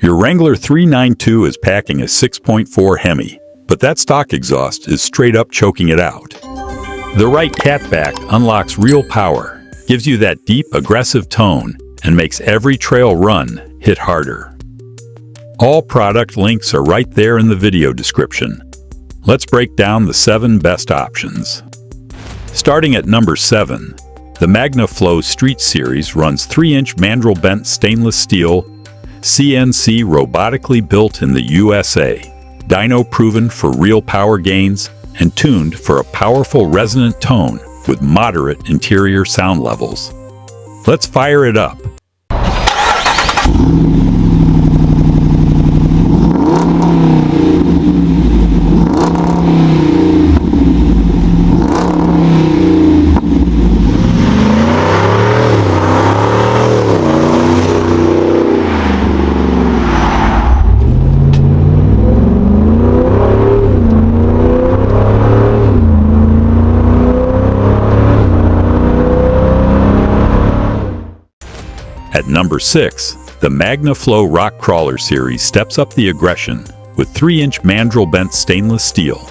Your Wrangler 392 is packing a 6.4 Hemi, but that stock exhaust is straight up choking it out. The right catback unlocks real power, gives you that deep, aggressive tone, and makes every trail run hit harder. All product links are right there in the video description. Let's break down the 7 best options. Starting at number 7, the MagnaFlow Street Series runs 3-inch mandrel bent stainless steel, CNC robotically built in the USA, dyno proven for real power gains, and tuned for a powerful resonant tone with moderate interior sound levels. Let's fire it up. At number 6, the MagnaFlow Rock Crawler series steps up the aggression with 3-inch mandrel bent stainless steel,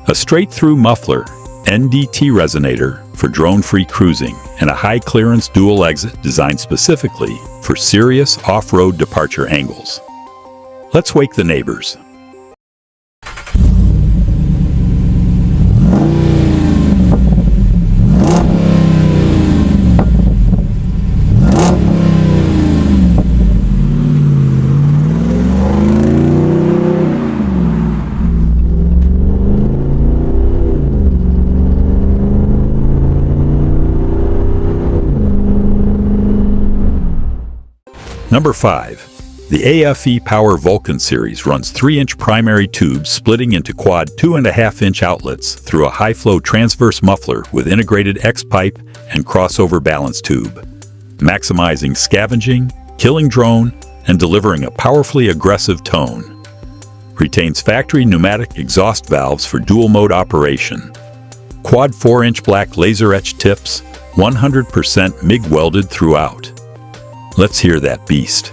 a straight-through muffler, NDT resonator for drone-free cruising, and a high-clearance dual exit designed specifically for serious off-road departure angles. Let's wake the neighbors. Number 5. The AFE Power Vulcan series runs 3-inch primary tubes splitting into quad 2.5-inch outlets through a high-flow transverse muffler with integrated X-pipe and crossover balance tube, maximizing scavenging, killing drone, and delivering a powerfully aggressive tone. Retains factory pneumatic exhaust valves for dual-mode operation. Quad 4-inch black laser-etched tips, 100% MIG welded throughout. Let's hear that beast.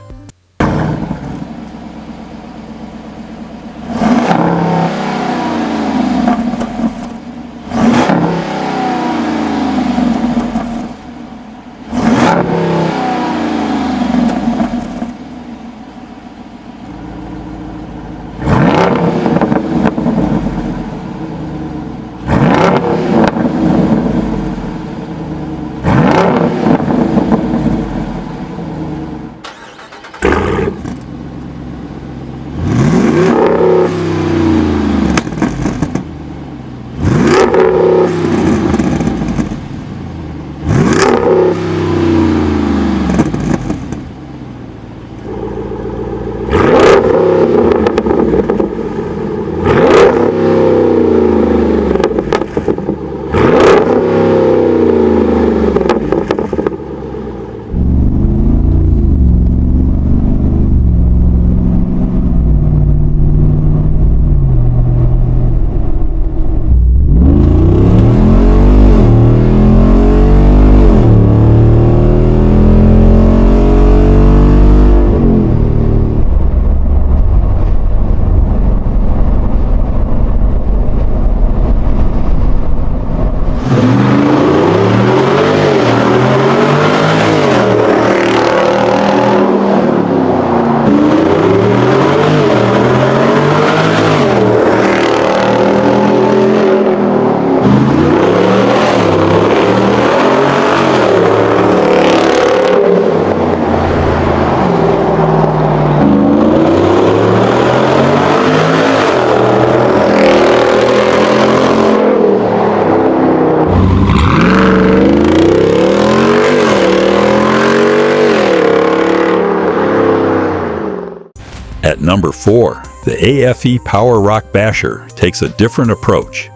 At number 4, the AFE Power Rock Basher takes a different approach.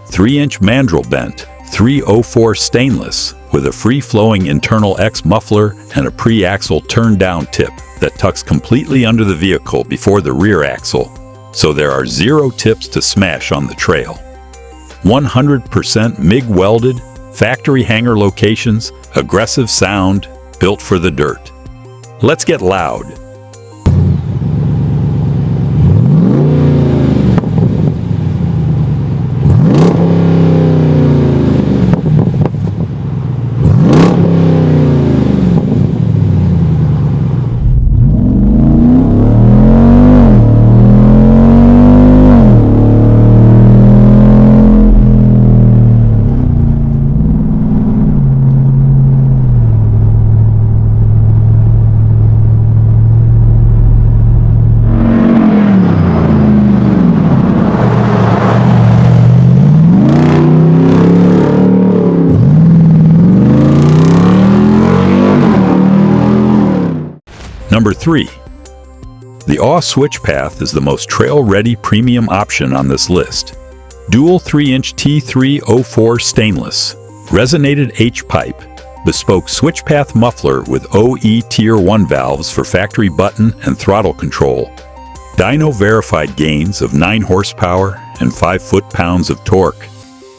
3-inch mandrel bent, 304 stainless, with a free-flowing internal X muffler and a pre-axle turn-down tip that tucks completely under the vehicle before the rear axle, so there are 0 tips to smash on the trail. 100% MIG welded, factory hanger locations, aggressive sound, built for the dirt. Let's get loud. Number 3. The AWE SwitchPath is the most trail-ready premium option on this list. Dual 3-inch T304 stainless, resonated H-pipe, bespoke switchpath muffler with OE Tier 1 valves for factory button and throttle control. Dyno-verified gains of 9 horsepower and 5 foot-pounds of torque.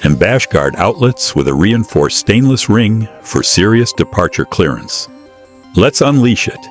And bash guard outlets with a reinforced stainless ring for serious departure clearance. Let's unleash it.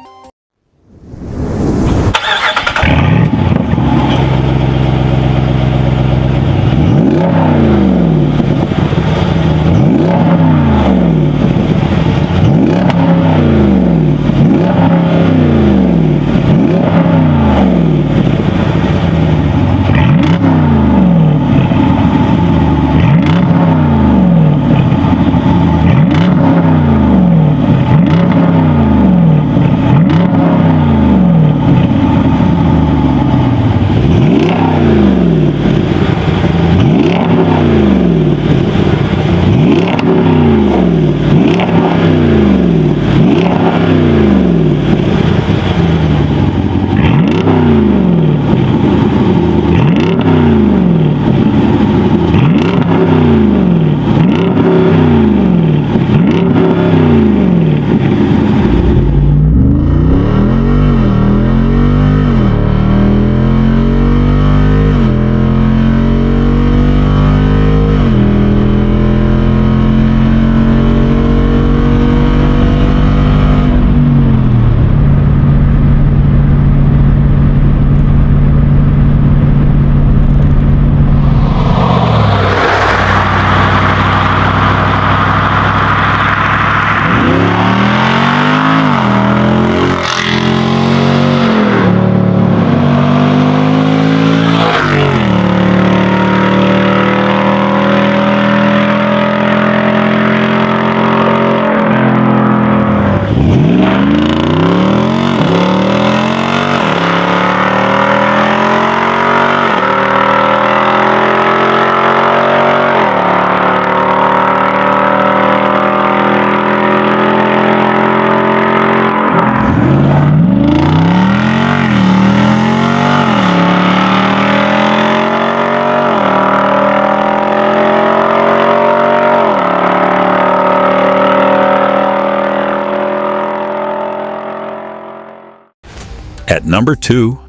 At number 2,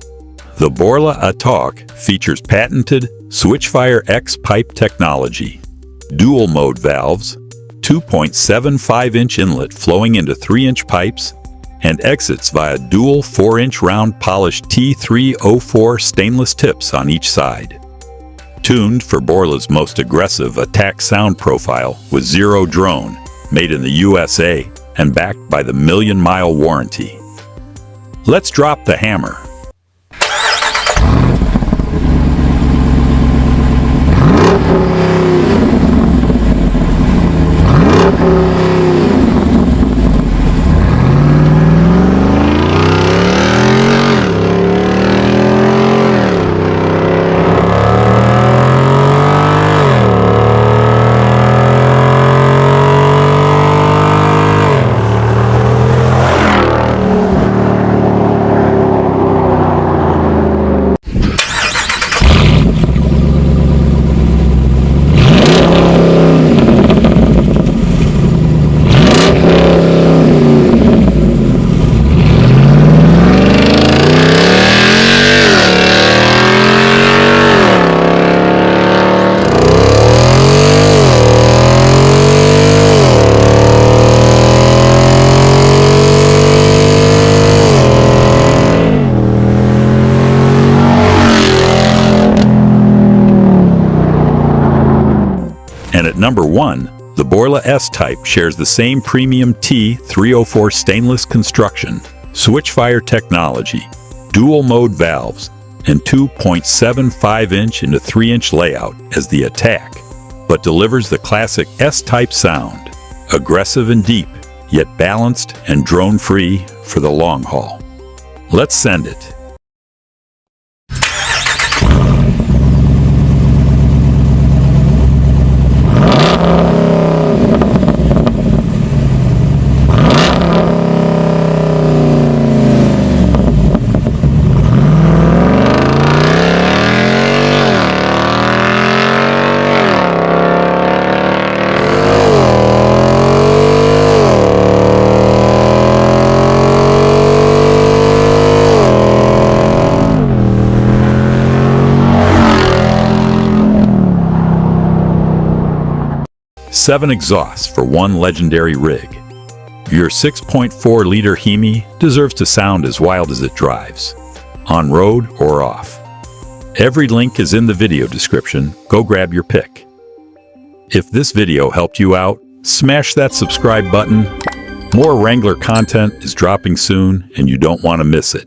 the Borla ATAK features patented Switchfire X pipe technology, dual mode valves, 2.75-inch inlet flowing into 3-inch pipes, and exits via dual 4-inch round polished T304 stainless tips on each side. Tuned for Borla's most aggressive ATAK sound profile with zero drone, made in the USA and backed by the million-mile warranty. Let's drop the hammer. And at number 1, the Borla S-Type shares the same premium T304 stainless construction, switchfire technology, dual mode valves, and 2.75-inch into 3-inch layout as the ATAK, but delivers the classic S-Type sound, aggressive and deep, yet balanced and drone-free for the long haul. Let's send it. 7 exhausts for one legendary rig. Your 6.4-liter Hemi deserves to sound as wild as it drives, on road or off. Every link is in the video description. Go grab your pick. If this video helped you out, smash that subscribe button. More Wrangler content is dropping soon, and you don't want to miss it.